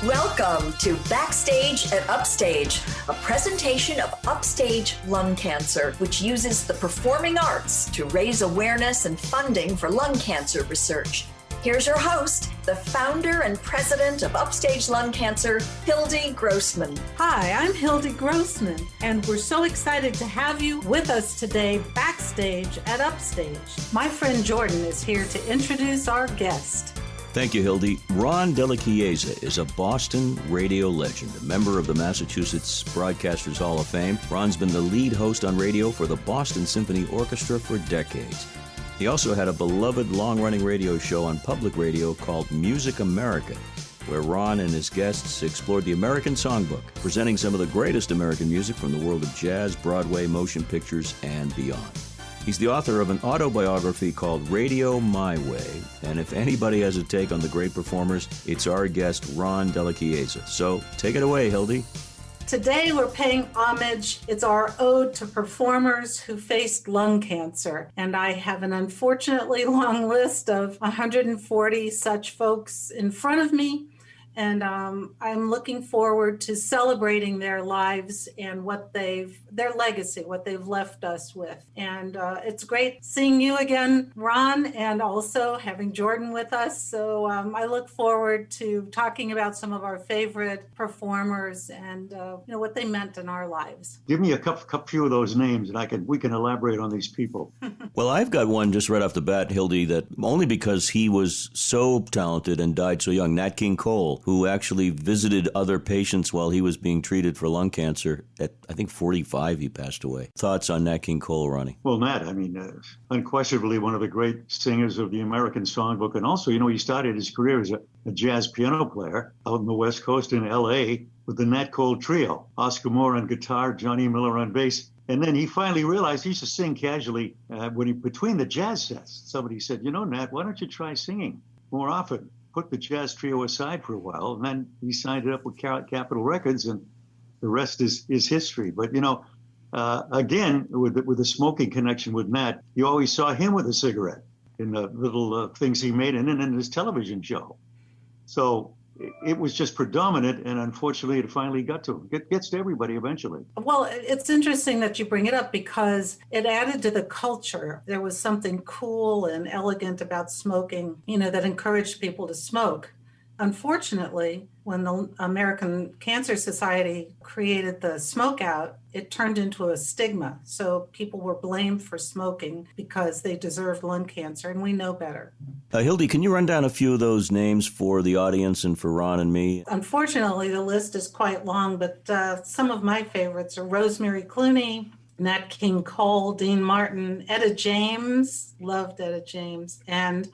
Welcome to Backstage at Upstage, a presentation of Upstage Lung Cancer, which uses the performing arts to raise awareness and funding for lung cancer research. Here's your host, the founder and president of Upstage Lung Cancer, Hildy Grossman. Hi, I'm Hildy Grossman, and we're so excited to have you with us today backstage at Upstage. My friend Jordan is here to introduce our guest. Thank you, Hildy. Della Chiesa is a Boston radio legend, a member of the Massachusetts Broadcasters Hall of Fame. Ron's been the lead host on radio for the Boston Symphony Orchestra for decades. He also had a beloved long-running radio show on public radio called Music America, where Ron and his guests explored the American songbook, presenting some of the greatest American music from the world of jazz, Broadway, motion pictures, and beyond. He's the author of an autobiography called Radio My Way, and if anybody has a take on the great performers, it's our guest, Della Chiesa. So take it away, Hildy. Today we're paying homage. It's our ode to performers who faced lung cancer. And I have an unfortunately long list of 140 such folks in front of me. And I'm looking forward to celebrating their lives and their legacy, what they've left us with. And it's great seeing you again, Ron, and also having Jordan with us. So I look forward to talking about some of our favorite performers and what they meant in our lives. Give me a few of those names, and we can elaborate on these people. Well, I've got one just right off the bat, Hildy, that only because he was so talented and died so young, Nat King Cole, who actually visited other patients while he was being treated for lung cancer. At, I think, 45, he passed away. Thoughts on Nat King Cole, Ronnie? Well, Nat, unquestionably one of the great singers of the American songbook. And also, he started his career as a jazz piano player out on the West Coast in L.A. with the Nat Cole Trio. Oscar Moore on guitar, Johnny Miller on bass. And then he finally realized he used to sing casually between the jazz sets. Somebody said, Nat, why don't you try singing more often? Put the jazz trio aside for a while, and then he signed it up with Capitol Records, and the rest is history. But, again, with the smoking connection with Nat, you always saw him with a cigarette in the little things he made and in his television show. So it was just predominant, and unfortunately, it finally got to him. It gets to everybody eventually. Well, it's interesting that you bring it up because it added to the culture. There was something cool and elegant about smoking, that encouraged people to smoke. Unfortunately, when the American Cancer Society created the smoke out, it turned into a stigma. So people were blamed for smoking because they deserved lung cancer, and we know better. Hildy, can you run down a few of those names for the audience and for Ron and me? Unfortunately, the list is quite long, but some of my favorites are Rosemary Clooney, Nat King Cole, Dean Martin, Edda James, loved Edda James, and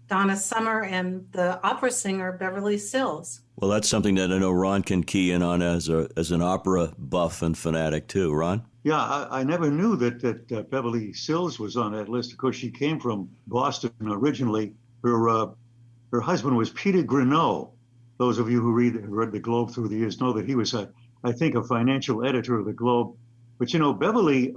Donna Summer, and the opera singer Beverly Sills. Well, that's something that I know Ron can key in on as an opera buff and fanatic too. Ron? Yeah, I never knew that Beverly Sills was on that list. Of course, she came from Boston originally. Her husband was Peter Greneau. Those of you who read the Globe through the years know that he was, I think, a financial editor of the Globe. But Beverly,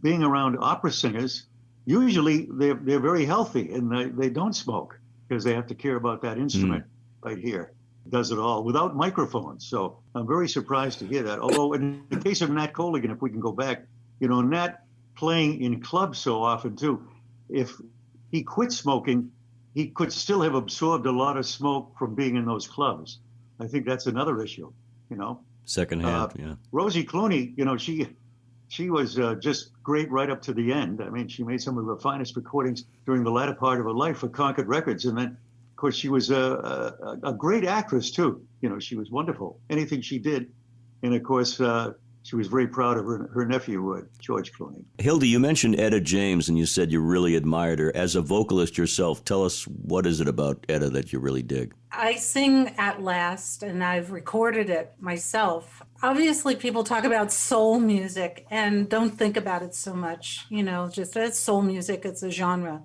being around opera singers, usually they're very healthy and they don't smoke because they have to care about that instrument right here. It does it all without microphones. So I'm very surprised to hear that. Although in the case of Nat Cole, again, if we can go back, Nat playing in clubs so often too, if he quit smoking, he could still have absorbed a lot of smoke from being in those clubs. I think that's another issue, Secondhand, yeah. Rosie Clooney, she was just great right up to the end. I mean, she made some of the finest recordings during the latter part of her life for Concord Records. And then, of course, she was a great actress, too. She was wonderful. Anything she did. And, of course, she was very proud of her nephew, George Clooney. Hildy, you mentioned Edda James, and you said you really admired her. As a vocalist yourself, tell us, what is it about Edda that you really dig? I sing At Last, and I've recorded it myself. Obviously, people talk about soul music and don't think about it so much, just as soul music, it's a genre.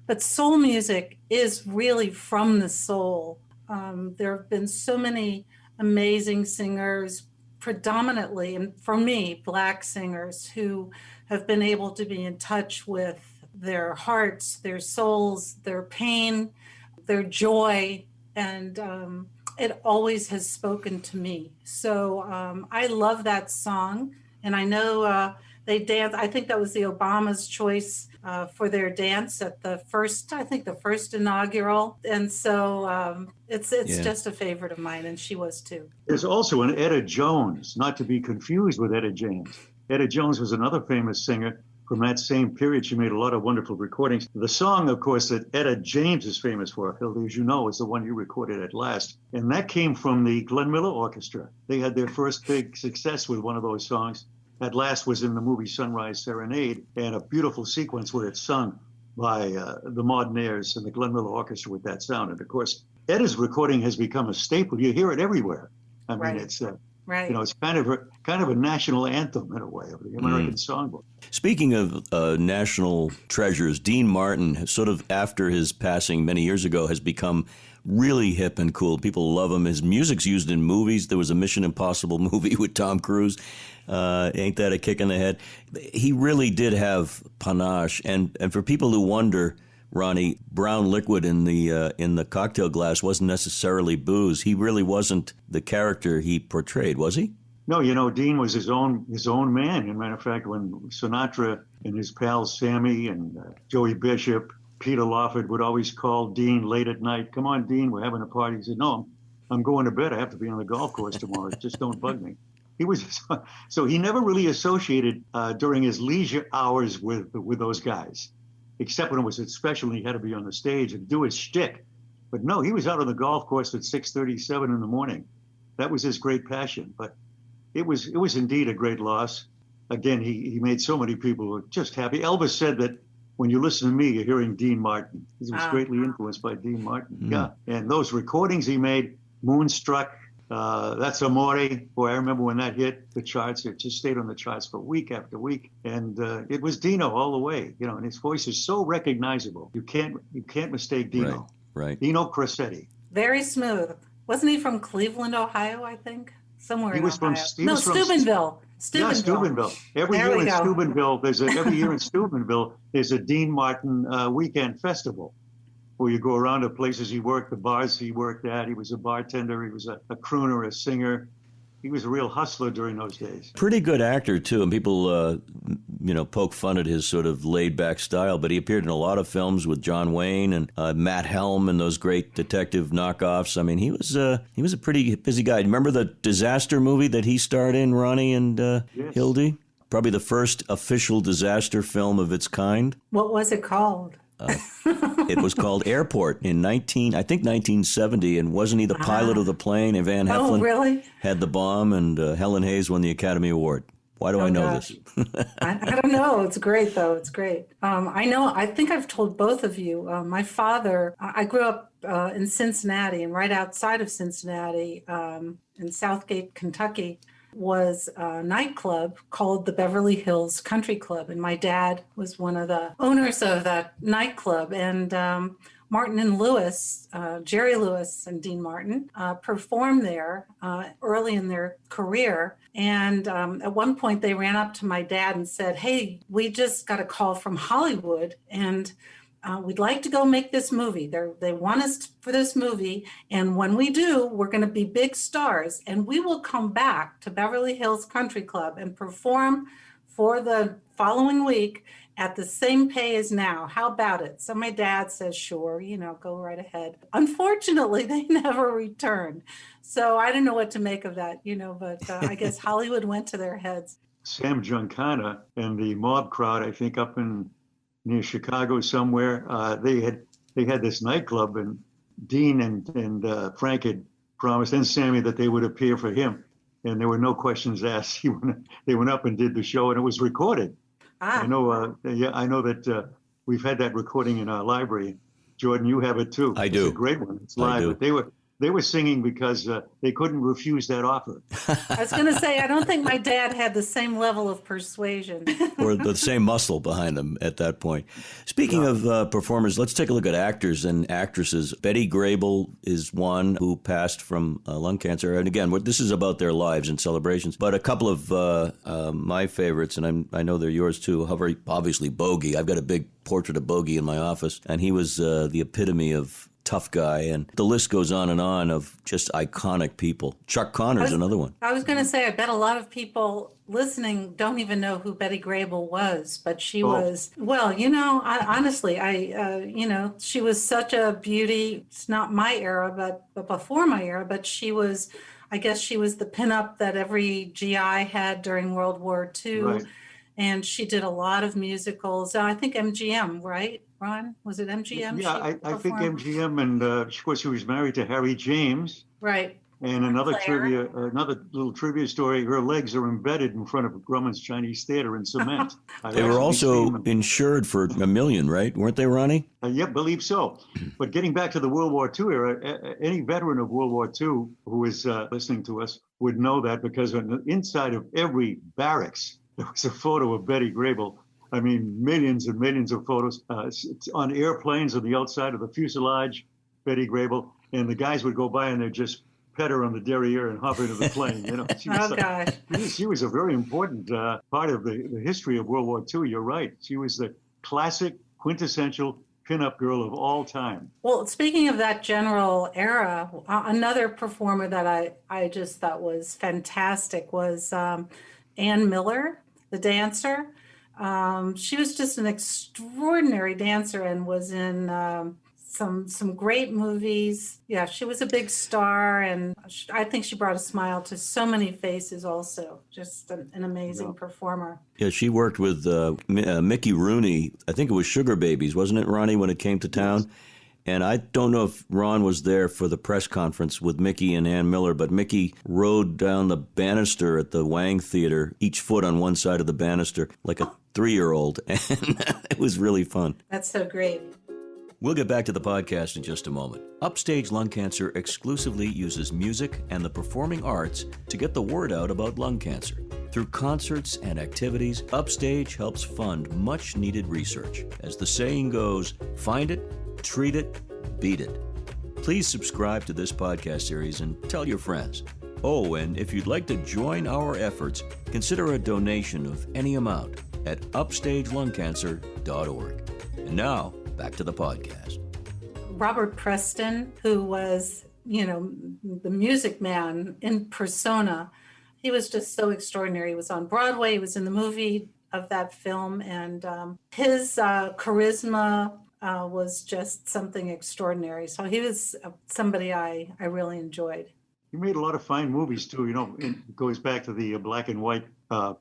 But soul music is really from the soul. There have been so many amazing singers, predominantly, and for me, Black singers who have been able to be in touch with their hearts, their souls, their pain, their joy, and it always has spoken to me. So I love that song. And I know they dance. I think that was the Obama's choice for their dance at the first inaugural. And so it's just a favorite of mine, and she was too. There's also an Edda Jones, not to be confused with Edda James. Edda Jones was another famous singer from that same period. She made a lot of wonderful recordings. The song, of course, that Edda James is famous for, Hildy, as you know, is the one you recorded at last. And that came from the Glenn Miller Orchestra. They had their first big success with one of those songs. At last was in the movie Sunrise Serenade, and a beautiful sequence where it's sung by the Modernaires and the Glenn Miller Orchestra with that sound. And of course, Edda's recording has become a staple. You hear it everywhere. I mean, it's right. You know, it's kind of a national anthem in a way of the American songbook. Speaking of national treasures, Dean Martin, sort of after his passing many years ago, has become really hip and cool. People love him. His music's used in movies. There was a Mission Impossible movie with Tom Cruise. Ain't that a kick in the head? He really did have panache. And for people who wonder, Ronnie, brown liquid in the cocktail glass wasn't necessarily booze. He really wasn't the character he portrayed, was he? No, you know, Dean was his own man. As a matter of fact, when Sinatra and his pals Sammy and Joey Bishop, Peter Lawford would always call Dean late at night. Come on, Dean, we're having a party. He said, no, I'm going to bed. I have to be on the golf course tomorrow. Just don't bug me. He was so he never really associated during his leisure hours with those guys, except when it was special and he had to be on the stage and do his shtick. But no, he was out on the golf course at 6:37 in the morning. That was his great passion. But it was indeed a great loss. Again, he made so many people just happy. Elvis said that when you listen to me, you're hearing Dean Martin. He was greatly influenced by Dean Martin. Yeah, and those recordings he made, Moonstruck. That's Amore. Boy, I remember when that hit the charts. It just stayed on the charts for week after week, and it was Dino all the way. You know, and his voice is so recognizable. You can't mistake Dino. Right. Dino Crescetti. Very smooth. Wasn't he from Cleveland, Ohio? I think somewhere. He in was Ohio. from Steubenville. Yeah, Steubenville. Every year in Steubenville, there's a Dean Martin weekend festival, where you go around to places he worked, the bars he worked at. He was a bartender. He was a crooner, a singer. He was a real hustler during those days. Pretty good actor, too. And people, poke fun at his sort of laid-back style. But he appeared in a lot of films with John Wayne and Matt Helm and those great detective knockoffs. I mean, he was a pretty busy guy. Remember the disaster movie that he starred in, Ronnie and Yes. Hildy? Probably the first official disaster film of its kind. What was it called? It was called Airport in 1970, and wasn't he the pilot of the plane? And Van Heflin really? had the bomb, and Helen Hayes won the Academy Award. Why do I know gosh. this? I don't know. It's great, though. It's great. I think I've told both of you. My father, I grew up in Cincinnati, and right outside of Cincinnati, in Southgate, Kentucky, was a nightclub called the Beverly Hills Country Club. And my dad was one of the owners of that nightclub. And Martin and Lewis, Jerry Lewis and Dean Martin, performed there early in their career. And at one point they ran up to my dad and said, hey, we just got a call from Hollywood, and we'd like to go make this movie. They want us for this movie. And when we do, we're going to be big stars. And we will come back to Beverly Hills Country Club and perform for the following week at the same pay as now. How about it? So my dad says, sure, go right ahead. Unfortunately, they never returned. So I don't know what to make of that, but I guess Hollywood went to their heads. Sam Giancana and the mob crowd, I think up near Chicago somewhere, they had this nightclub, and Dean and Frank had promised, and Sammy, that they would appear for him, and there were no questions asked. They went up and did the show, and it was recorded. I know that we've had that recording in our library. Jordan, you have it too. I do. It's a great one. It's live. But they were singing because they couldn't refuse that offer. I was going to say, I don't think my dad had the same level of persuasion. Or the same muscle behind them at that point. Speaking of performers, let's take a look at actors and actresses. Betty Grable is one who passed from lung cancer. And again, this is about their lives and celebrations. But a couple of my favorites, and I know they're yours too, obviously Bogey. I've got a big portrait of Bogey in my office, and he was the epitome of tough guy, and the list goes on and on of just iconic people. Chuck Connor's another one. I was going to say, I bet a lot of people listening don't even know who Betty Grable was, but she was, well, honestly, she was such a beauty. It's not my era, but before my era, but she was, I guess she was the pinup that every GI had during World War II. Right. And she did a lot of musicals. I think MGM, right, Ron? Was it MGM? Yeah, I think MGM, and of course she was married to Harry James. Right. And another Claire. another little trivia story, her legs are embedded in front of Grumman's Chinese Theater in cement. They were also insured for $1 million, right? Weren't they, Ronnie? Yeah, believe so. But getting back to the World War II era, any veteran of World War II who is listening to us would know that, because on the inside of every barracks, there was a photo of Betty Grable. I mean, millions and millions of photos on airplanes on the outside of the fuselage, Betty Grable, and the guys would go by and they'd just pet her on the derriere and hop into the plane. She was a very important part of the history of World War II. You're right. She was the classic, quintessential pinup girl of all time. Well, speaking of that general era, another performer that I just thought was fantastic was Ann Miller, the dancer. She was just an extraordinary dancer and was in some great movies. Yeah, she was a big star, and I think she brought a smile to so many faces also. Just an amazing performer. Yeah, she worked with Mickey Rooney. I think it was Sugar Babies, wasn't it, Ronnie, when it came to town? Yes. And I don't know if Ron was there for the press conference with Mickey and Ann Miller, but Mickey rode down the banister at the Wang Theater, each foot on one side of the banister, like a 3-year-old, and it was really fun. That's so great. We'll get back to the podcast in just a moment. Upstage Lung Cancer exclusively uses music and the performing arts to get the word out about lung cancer. Through concerts and activities, Upstage helps fund much-needed research. As the saying goes, find it, treat it, beat it. Please subscribe to this podcast series and tell your friends. Oh, and if you'd like to join our efforts, consider a donation of any amount at upstagelungcancer.org. And now, back to the podcast. Robert Preston, who was, the music man in persona, he was just so extraordinary. He was on Broadway, he was in the movie of that film, and his charisma was just something extraordinary. So he was somebody I really enjoyed. He made a lot of fine movies too. It goes back to the black and white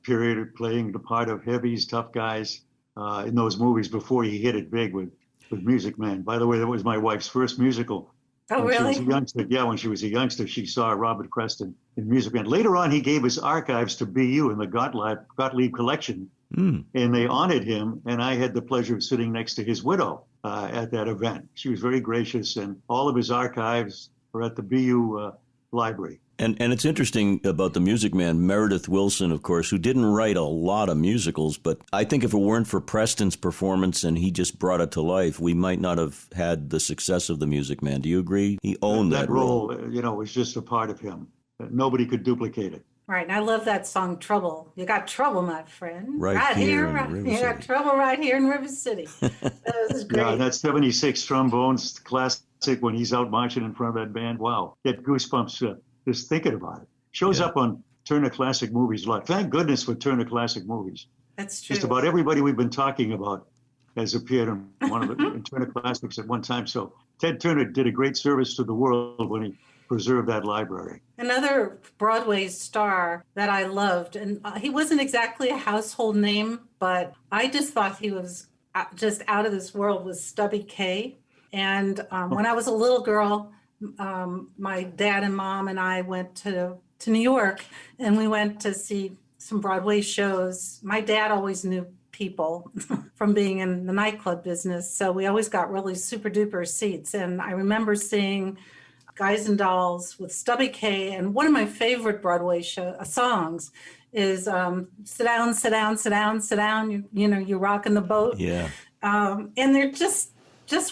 period of playing the part of heavies, tough guys in those movies before he hit it big with Music Man. By the way, that was my wife's first musical. Oh, when really? She was a youngster. Yeah, when she was a youngster, she saw Robert Preston in Music Man. Later on, he gave his archives to BU in the Gottlieb collection, and they honored him. And I had the pleasure of sitting next to his widow at that event. She was very gracious, and all of his archives are at the BU library. And it's interesting about the Music Man, Meredith Willson, of course, who didn't write a lot of musicals, but I think if it weren't for Preston's performance and he just brought it to life, we might not have had the success of the Music Man. Do you agree? He owned that role. Was just a part of him. Nobody could duplicate it. Right, and I love that song, Trouble. You got trouble, my friend. Right here in River You got trouble right here in River City. That was great. Yeah, that 76 trombones, classic when he's out marching in front of that band. Wow, get goosebumps just thinking about it. Shows up on Turner Classic Movies a lot. Thank goodness for Turner Classic Movies. That's true. Just about everybody we've been talking about has appeared in one of the Turner Classics at one time. So Ted Turner did a great service to the world when he preserved that library. Another Broadway star that I loved, and he wasn't exactly a household name, but I just thought he was just out of this world, was Stubby Kaye. And when I was a little girl, my dad and mom and I went to New York, and we went to see some Broadway shows. My dad always knew people from being in the nightclub business, so we always got really super duper seats. And I remember seeing Guys and Dolls with Stubby Kaye, and one of my favorite Broadway songs is "Sit Down, Sit Down, Sit Down, Sit Down." You're rocking the boat. Yeah. And there just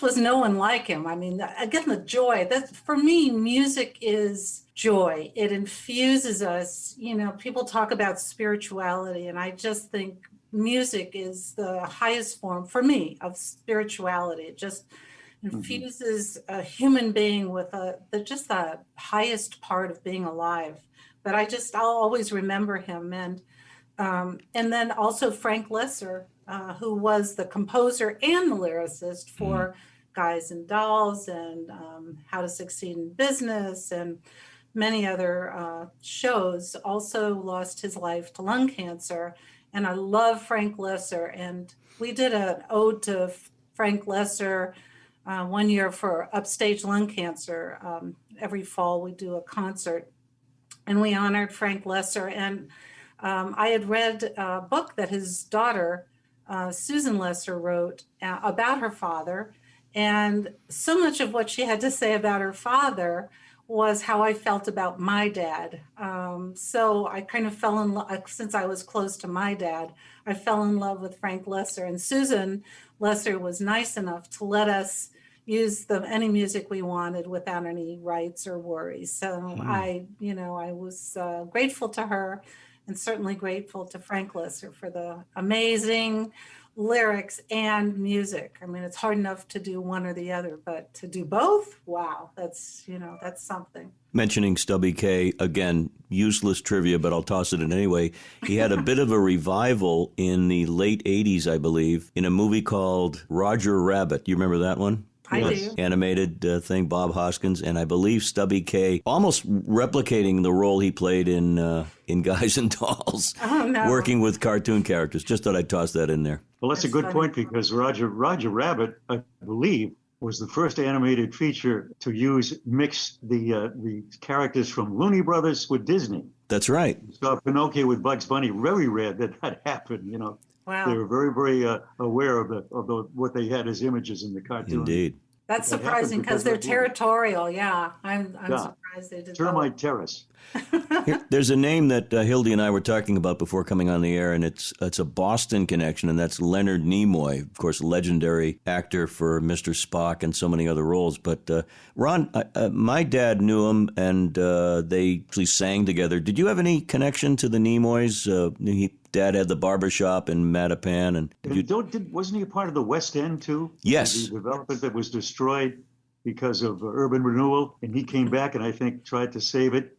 was no one like him. I mean, again, the joy. That for me, music is joy. It infuses us. People talk about spirituality, and I just think music is the highest form for me of spirituality. It just infuses a human being with just the highest part of being alive. But I'll always remember him. And then also Frank Lesser, who was the composer and the lyricist for Guys and Dolls and How to Succeed in Business and many other shows, also lost his life to lung cancer. And I love Frank Lesser. And we did an ode to Frank Lesser one year for Upstage Lung Cancer. Every fall we do a concert and we honored Frank Lesser. And I had read a book that his daughter, Susan Lesser, wrote about her father. And so much of what she had to say about her father was how I felt about my dad. So I kind of fell in love, since I was close to my dad, I fell in love with Frank Lesser. And Susan Lesser was nice enough to let us use any music we wanted without any rights or worries. So I was grateful to her, and certainly grateful to Frank Lesser for the amazing lyrics and music. I mean, it's hard enough to do one or the other, but to do both, wow, that's something. Mentioning Stubby K, again, useless trivia, but I'll toss it in anyway. He had a bit of a revival in the late 80s, I believe, in a movie called Roger Rabbit. You remember that one? I do. Animated thing, Bob Hoskins, and I believe Stubby K, almost replicating the role he played in Guys and Dolls, working with cartoon characters. Just thought I'd toss that in there. Well, that's a good point, because Roger Rabbit, I believe, was the first animated feature to mix the characters from Looney Brothers with Disney. That's right. So Pinocchio with Bugs Bunny, very rare that happened, Wow. They were very, very aware of what they had as images in the cartoon. Indeed. That's surprising because they're territorial. Yeah, I'm surprised they did. Termite Terrace. There's a name that Hildy and I were talking about before coming on the air, and it's a Boston connection, and that's Leonard Nimoy, of course, legendary actor for Mr. Spock and so many other roles. But Ron, my dad knew him, and they actually sang together. Did you have any connection to the Nimoys? Dad had the barbershop in Mattapan, and wasn't he a part of the West End too? Yes, the development that was destroyed because of urban renewal, and he came back and I think tried to save it.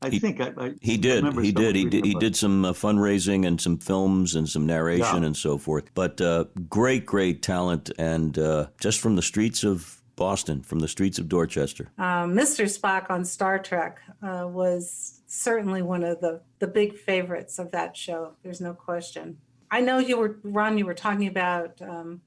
He did. He did some fundraising and some films and some narration and so forth. But great talent, and just from the streets of Boston, from the streets of Dorchester. Mr. Spock on Star Trek was certainly one of the big favorites of that show. There's no question. I know Ron, you were talking about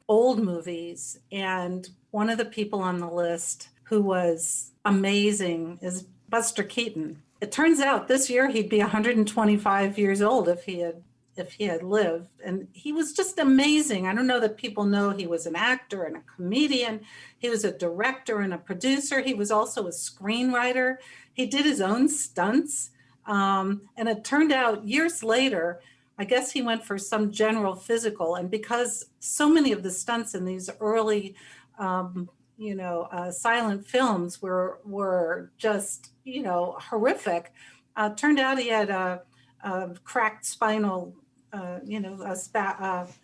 old movies, and one of the people on the list who was amazing is Buster Keaton. It turns out this year he'd be 125 years old if he had lived. And he was just amazing. I don't know that people know he was an actor and a comedian. He was a director and a producer. He was also a screenwriter. He did his own stunts. And it turned out years later, I guess he went for some general physical. And because so many of the stunts in these early, silent films were just, horrific, turned out he had a cracked spinal, his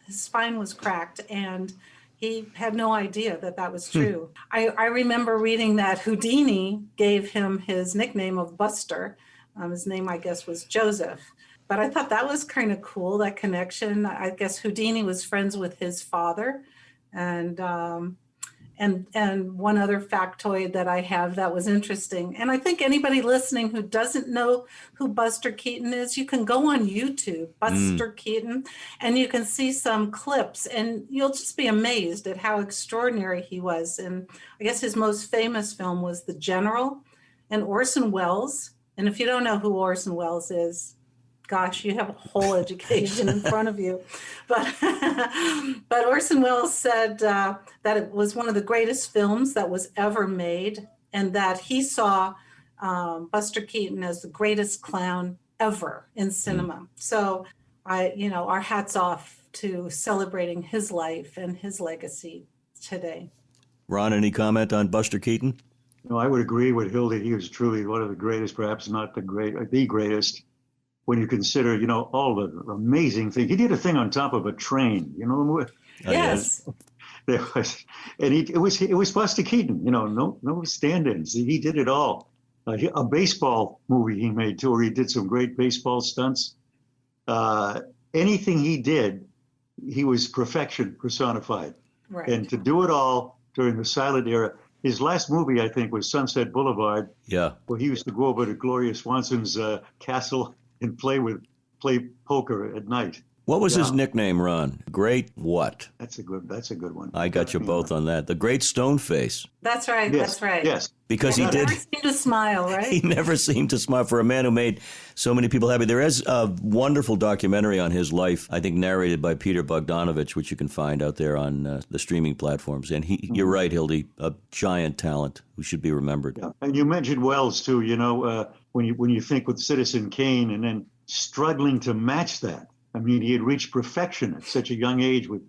spine was cracked, and he had no idea that was true. I remember reading that Houdini gave him his nickname of Buster. His name, I guess, was Joseph. But I thought that was kind of cool, that connection. I guess Houdini was friends with his father. And one other factoid that I have that was interesting. And I think anybody listening who doesn't know who Buster Keaton is, you can go on YouTube, Buster Keaton, and you can see some clips, and you'll just be amazed at how extraordinary he was. And I guess his most famous film was The General, and Orson Welles. And if you don't know who Orson Welles is, gosh, you have a whole education in front of you. But Orson Welles said that it was one of the greatest films that was ever made, and that he saw Buster Keaton as the greatest clown ever in cinema. So our hats off to celebrating his life and his legacy today. Ron, any comment on Buster Keaton? No, I would agree with Hildy. He was truly one of the greatest, perhaps not the greatest. When you consider, all the amazing things. He did a thing on top of a train, Yes. There was, and it was Buster Keaton. No stand-ins. He did it all. A baseball movie he made too, where he did some great baseball stunts. Anything he did, he was perfection personified. Right. And to do it all during the silent era. His last movie, I think, was Sunset Boulevard. Yeah. Where he used to go over to Gloria Swanson's castle and play poker at night. What was his nickname, Ron? Great what? That's a good one. I got you both on that. The Great Stone Face. That's right. Yes, That's right. Yes. Because he he did. never seemed to smile, right? He never seemed to smile. For a man who made so many people happy. There is a wonderful documentary on his life, I think narrated by Peter Bogdanovich, which you can find out there on the streaming platforms. And you're right, Hildy, a giant talent who should be remembered. Yeah. And you mentioned Welles, too, when you think with Citizen Kane and then struggling to match that. I mean, he had reached perfection at such a young age with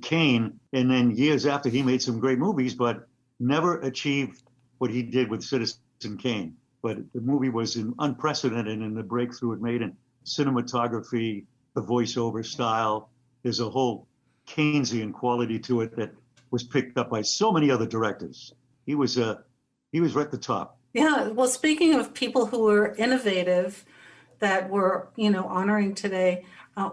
Kane, and then years after he made some great movies, but never achieved what he did with Citizen Kane. But the movie was unprecedented in the breakthrough it made in cinematography, the voiceover style. There's a whole Keynesian quality to it that was picked up by so many other directors. He was right at the top. Yeah. Well, speaking of people who were innovative that we're, honoring today,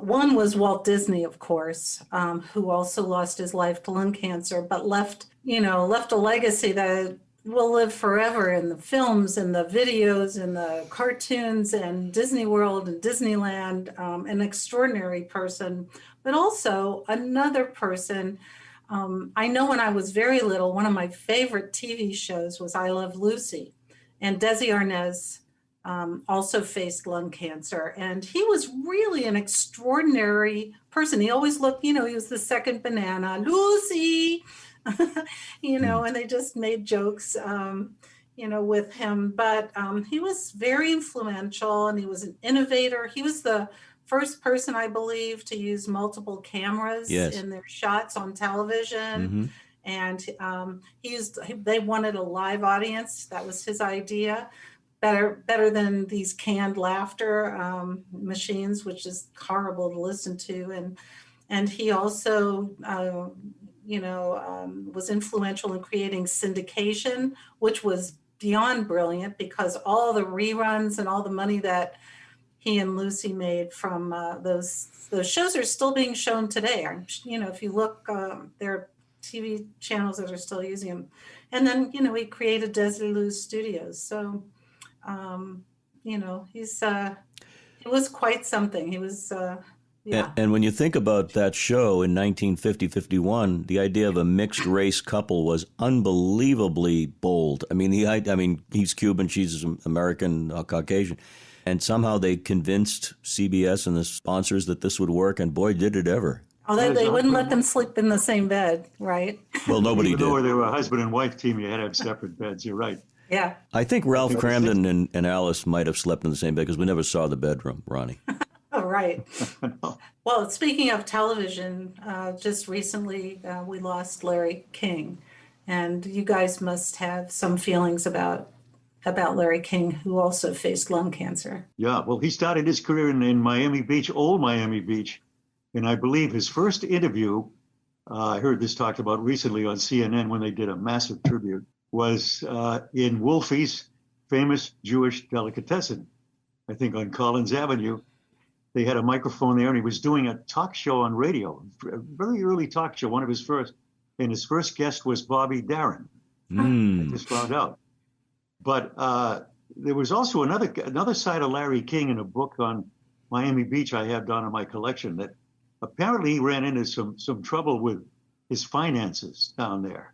one was Walt Disney, of course, who also lost his life to lung cancer, but left a legacy that will live forever in the films and the videos and the cartoons and Disney World and Disneyland. An extraordinary person, but also another person. I know when I was very little, one of my favorite TV shows was I Love Lucy, and Desi Arnaz also faced lung cancer. And he was really an extraordinary person. He always looked, he was the second banana, Lucy, and they just made jokes, with him. But he was very influential and he was an innovator. He was the first person, I believe, to use multiple cameras in their shots on television. Mm-hmm. And they wanted a live audience. That was his idea. Better than these canned laughter machines, which is horrible to listen to. And he also, was influential in creating syndication, which was beyond brilliant because all the reruns and all the money that he and Lucy made from those shows are still being shown today. If you look, there are TV channels that are still using them. And then, he created Desilu Studios. So, he was quite something. He was, And when you think about that show in 1950-51, the idea of a mixed race couple was unbelievably bold. I mean, he's Cuban, she's American, Caucasian. And somehow they convinced CBS and the sponsors that this would work, and boy, did it ever. Although they wouldn't let them sleep in the same bed, right? Well, nobody did. Even though they were a husband and wife team, you had to have separate beds. You're right. Yeah. I think Ralph Cramden and Alice might have slept in the same bed because we never saw the bedroom, Ronnie. Oh, right. No. Well, speaking of television, just recently we lost Larry King. And you guys must have some feelings about Larry King, who also faced lung cancer. Yeah, well, he started his career in Miami Beach, old Miami Beach. And I believe his first interview, I heard this talked about recently on CNN when they did a massive tribute, was in Wolfie's famous Jewish delicatessen, I think on Collins Avenue. They had a microphone there and he was doing a talk show on radio, a very early talk show, one of his first. And his first guest was Bobby Darin. I just found out. But there was also another side of Larry King in a book on Miami Beach I have down in my collection, that apparently he ran into some trouble with his finances down there.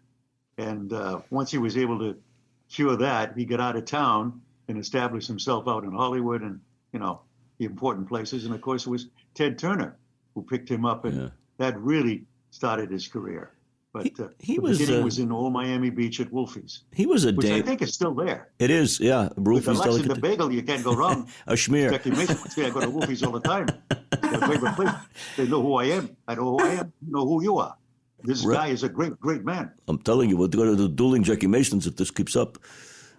And once he was able to cure that, he got out of town and established himself out in Hollywood and, the important places. And of course, it was Ted Turner who picked him up, and that really started his career. But the beginning was in old Miami Beach at Wolfie's. He was which I think is still there. It is, yeah. Wolfie's with Alexa the bagel, you can't go wrong. A schmear. I go to Wolfie's all the time. Their favorite place. They know who I am. I know who I am. You know who you are. This guy is a great, great man. I'm telling you, we're going to do dueling Jackie Masons if this keeps up.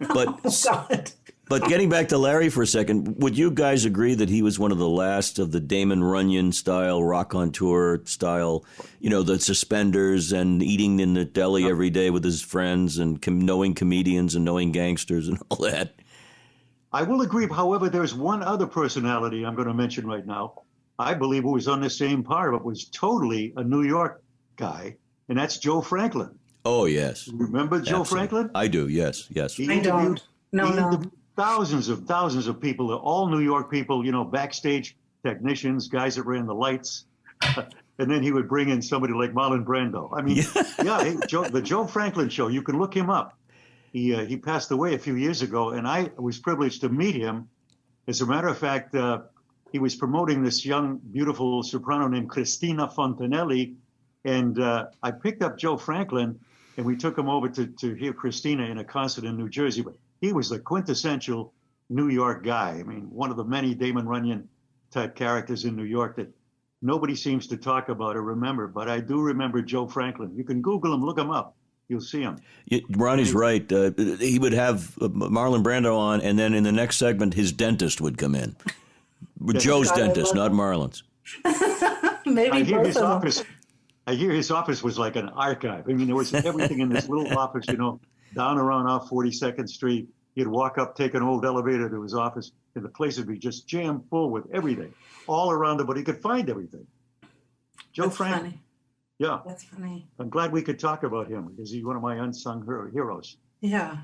But God. But getting back to Larry for a second, would you guys agree that he was one of the last of the Damon Runyon style, raconteur style, the suspenders and eating in the deli every day with his friends and knowing comedians and knowing gangsters and all that? I will agree. However, there's one other personality I'm going to mention right now. I believe who was on the same par, but was totally a New York guy, and that's Joe Franklin. Oh, yes. Remember Joe Franklin? I do, yes. I don't. No. Thousands of people, all New York people, backstage technicians, guys that ran the lights. And then he would bring in somebody like Marlon Brando. I mean, the Joe Franklin Show, you can look him up. He passed away a few years ago, and I was privileged to meet him. As a matter of fact, he was promoting this young, beautiful soprano named Cristina Fontanelli. And I picked up Joe Franklin, and we took him over to hear Christina in a concert in New Jersey. But he was the quintessential New York guy. I mean, one of the many Damon Runyon type characters in New York that nobody seems to talk about or remember. But I do remember Joe Franklin. You can Google him, look him up. You'll see him. Ronnie's right. He would have Marlon Brando on, and then in the next segment, his dentist would come in. Joe's dentist, not Marlon's. Maybe both of them. I hear his office was like an archive. I mean, there was everything in this little office, down around off 42nd Street. He'd walk up, take an old elevator to his office, and the place would be just jammed full with everything all around him, but he could find everything. Joe Franklin. Yeah. That's funny. I'm glad we could talk about him because he's one of my unsung heroes. Yeah.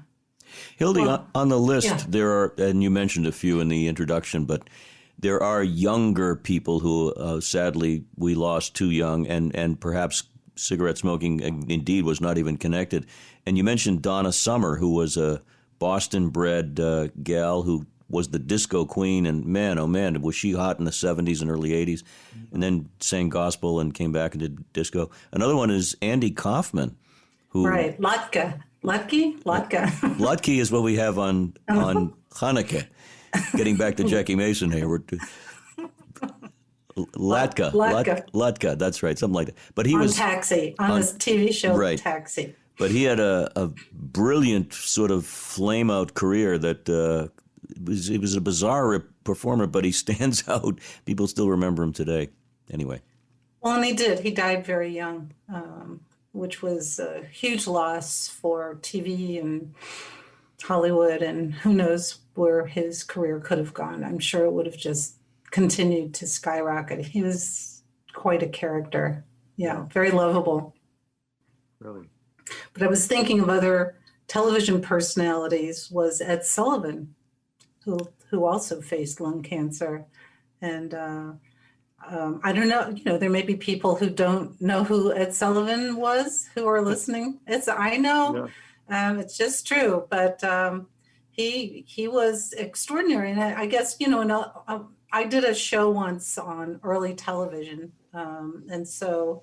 Hildy, on the list, there are, and you mentioned a few in the introduction, but there are younger people who sadly we lost too young, and perhaps cigarette smoking indeed was not even connected. And you mentioned Donna Summer, who was a Boston-bred gal who was the disco queen, and man, oh man, was she hot in the 70s and early 80s, and then sang gospel and came back and did disco. Another one is Andy Kaufman, who... Right, Latka. Lutke is what we have on Hanukkah. Getting back to Jackie Mason here. Latka, that's right, something like that. But he was Taxi, on his TV show, right. Taxi. But he had a brilliant sort of flame-out career that... He was a bizarre performer, but he stands out. People still remember him today. Anyway. Well, and he did. He died very young, which was a huge loss for TV and Hollywood, and who knows where his career could have gone. I'm sure it would have just continued to skyrocket. He was quite a character. Yeah, very lovable. Really? But I was thinking of other television personalities was Ed Sullivan, who also faced lung cancer. And I don't know, there may be people who don't know who Ed Sullivan was who are listening. I know, it's just true, but he was extraordinary. And I guess, I did a show once on early television. And so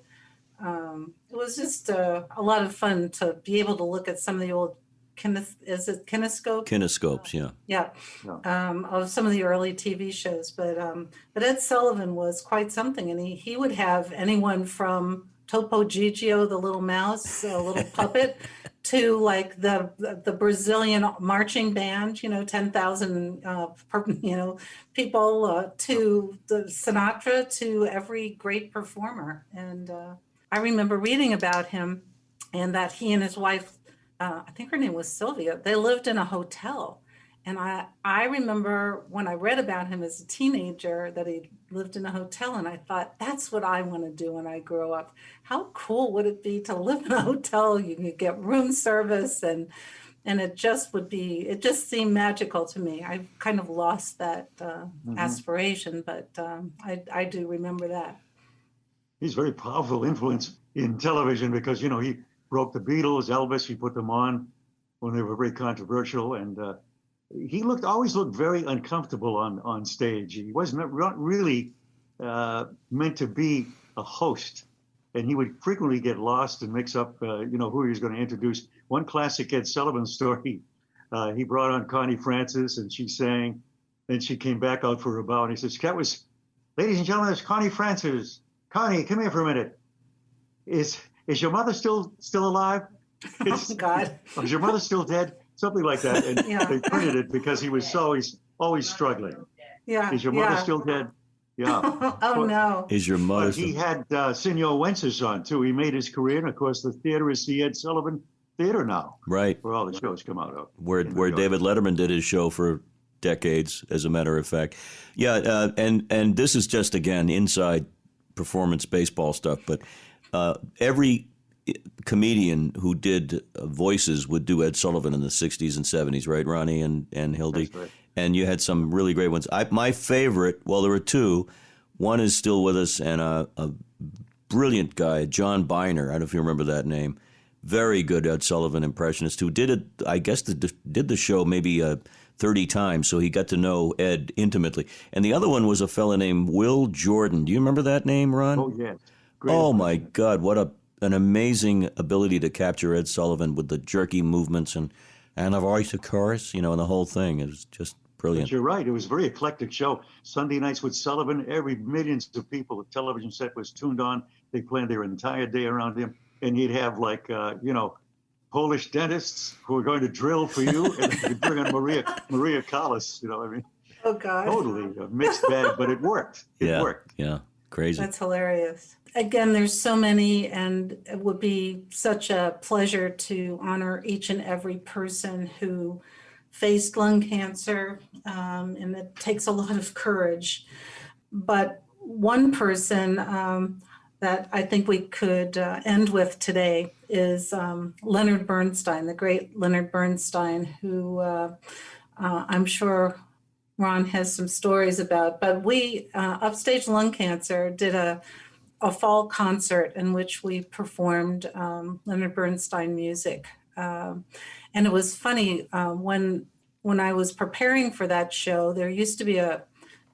it was just a lot of fun to be able to look at some of the old is it kinescope? Kinescopes, yeah. Yeah, of some of the early TV shows. But Ed Sullivan was quite something, and he would have anyone from Topo Gigio, the little mouse, a little puppet, to like the Brazilian marching band, 10,000 people, to the Sinatra, to every great performer. And I remember reading about him, and that he and his wife, I think her name was Sylvia, they lived in a hotel. And I remember when I read about him as a teenager that he lived in a hotel, and I thought, that's what I want to do when I grow up. How cool would it be to live in a hotel? You could get room service, and it just seemed magical to me. I've kind of lost that aspiration, but I do remember that. He's a very powerful influence in television because, he broke the Beatles, Elvis, he put them on when they were very controversial. And he always looked very uncomfortable on stage. He wasn't really meant to be a host. And he would frequently get lost and mix up, who he was going to introduce. One classic Ed Sullivan story, he brought on Connie Francis and she sang. Then she came back out for her bow and he says, ladies and gentlemen, it's Connie Francis. Connie, come here for a minute. Is your mother still alive? Oh, God. Is your mother still dead? something like that. And Yeah. they printed it because he was always struggling. Yeah. Is your mother still dead? Yeah. Oh, no. Is your mother But he had Senor Wences on, too. He made his career. And, of course, the theater is the Ed Sullivan Theater now, right? where all the shows come out of. Where David Letterman did his show for decades, as a matter of fact. Yeah, and this is just, again, inside performance baseball stuff, but every comedian who did voices would do Ed Sullivan in the 60s and 70s, right, Ronnie and Hildy? That's right. And you had some really great ones. My favorite, well, there were two. One is still with us, and a brilliant guy, John Biner. I don't know if you remember that name. Very good Ed Sullivan impressionist who did it, I guess, did the show maybe 30 times, so he got to know Ed intimately. And the other one was a fella named Will Jordan. Do you remember that name, Ron? Oh, yes. Great Oh, my God. What an amazing ability to capture Ed Sullivan with the jerky movements and the voice, of course, and the whole thing. It was just brilliant. But you're right. It was a very eclectic show. Sunday nights with Sullivan, millions of people, the television set was tuned on. They planned their entire day around him. And he'd have, like, Polish dentists who were going to drill for you. And you'd bring on Maria Callas, Oh, God. Totally a mixed bag, but it worked. It worked. Yeah, crazy. That's hilarious. Again, there's so many, and it would be such a pleasure to honor each and every person who faced lung cancer, and it takes a lot of courage. But one person that I think we could end with today is Leonard Bernstein, the great Leonard Bernstein, who I'm sure Ron has some stories about. But we, Upstage Lung Cancer, did a fall concert in which we performed Leonard Bernstein music. And it was funny, when I was preparing for that show, there used to be a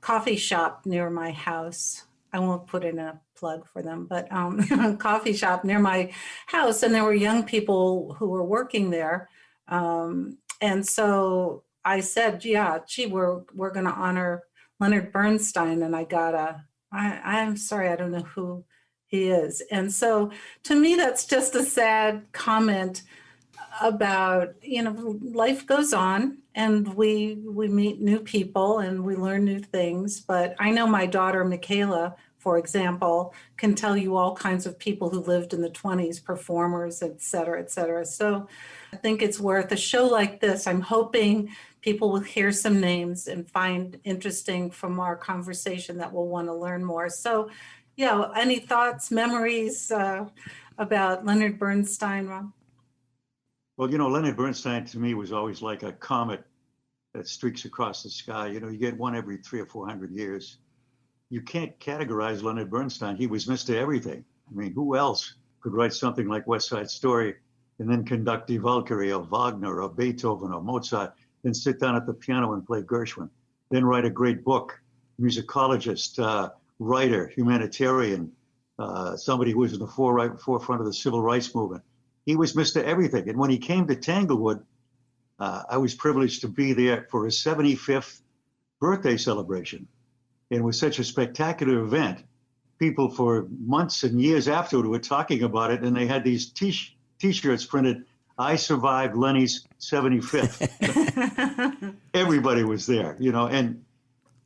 coffee shop near my house. I won't put in a plug for them, but a coffee shop near my house. And there were young people who were working there. And so I said, we're going to honor Leonard Bernstein. And I got I'm sorry, I don't know who he is. And so to me, that's just a sad comment about, life goes on and we meet new people and we learn new things. But I know my daughter, Michaela, for example, can tell you all kinds of people who lived in the 20s, performers, et cetera, et cetera. So I think it's worth a show like this. I'm hoping people will hear some names and find interesting from our conversation that will want to learn more. So, any thoughts, memories about Leonard Bernstein, Ron? Well, Leonard Bernstein to me was always like a comet that streaks across the sky. You get one every 300 or 400 years. You can't categorize Leonard Bernstein. He was Mr. Everything. I mean, who else could write something like West Side Story and then conduct Die Valkyrie or Wagner or Beethoven or Mozart, then sit down at the piano and play Gershwin, then write a great book, musicologist, writer, humanitarian, somebody who was in the forefront of the civil rights movement. He was Mr. Everything. And when he came to Tanglewood, I was privileged to be there for his 75th birthday celebration. And it was such a spectacular event. People for months and years afterward were talking about it, and they had these T-shirts printed, "I survived Lenny's 75th." Everybody was there, and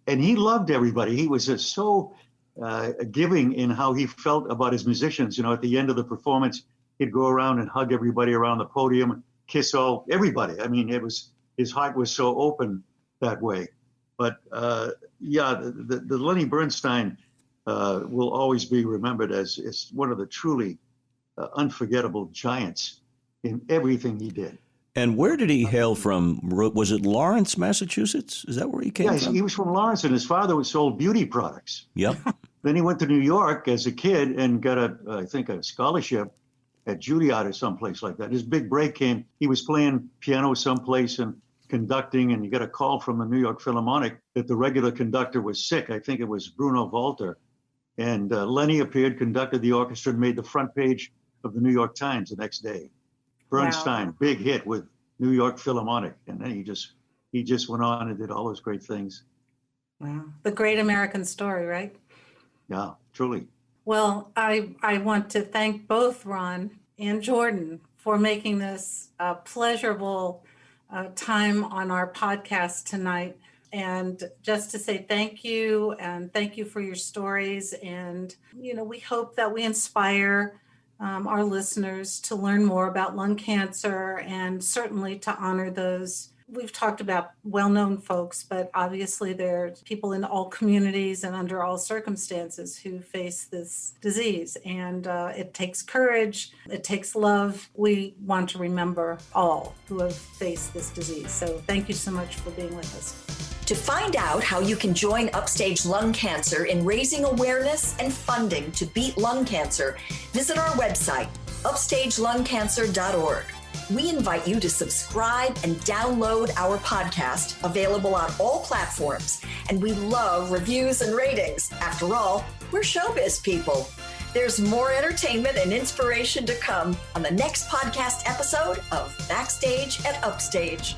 he loved everybody. He was so giving in how he felt about his musicians. At the end of the performance, he'd go around and hug everybody around the podium and kiss everybody. I mean, his heart was so open that way. But the Lenny Bernstein will always be remembered as one of the truly unforgettable giants in everything he did. And where did he hail from? Was it Lawrence, Massachusetts? Is that where he came from? He was from Lawrence, and his father sold beauty products. Yep. Then he went to New York as a kid and got a scholarship at Juilliard or someplace like that. His big break came, he was playing piano someplace and conducting, and he got a call from the New York Philharmonic that the regular conductor was sick. I think it was Bruno Walter. And Lenny appeared, conducted the orchestra, and made the front page of the New York Times the next day. Bernstein, big hit with New York Philharmonic. And then he just went on and did all those great things. Wow. The great American story, right? Yeah, truly. Well, I want to thank both Ron and Jordan for making this a pleasurable time on our podcast tonight. And just to say thank you, and thank you for your stories. And, we hope that we inspire our listeners to learn more about lung cancer, and certainly to honor those. We've talked about well-known folks, but obviously there are people in all communities and under all circumstances who face this disease. And it takes courage, it takes love. We want to remember all who have faced this disease. So thank you so much for being with us. To find out how you can join Upstage Lung Cancer in raising awareness and funding to beat lung cancer, visit our website, upstagelungcancer.org. We invite you to subscribe and download our podcast, available on all platforms. And we love reviews and ratings. After all, we're showbiz people. There's more entertainment and inspiration to come on the next podcast episode of Backstage at Upstage.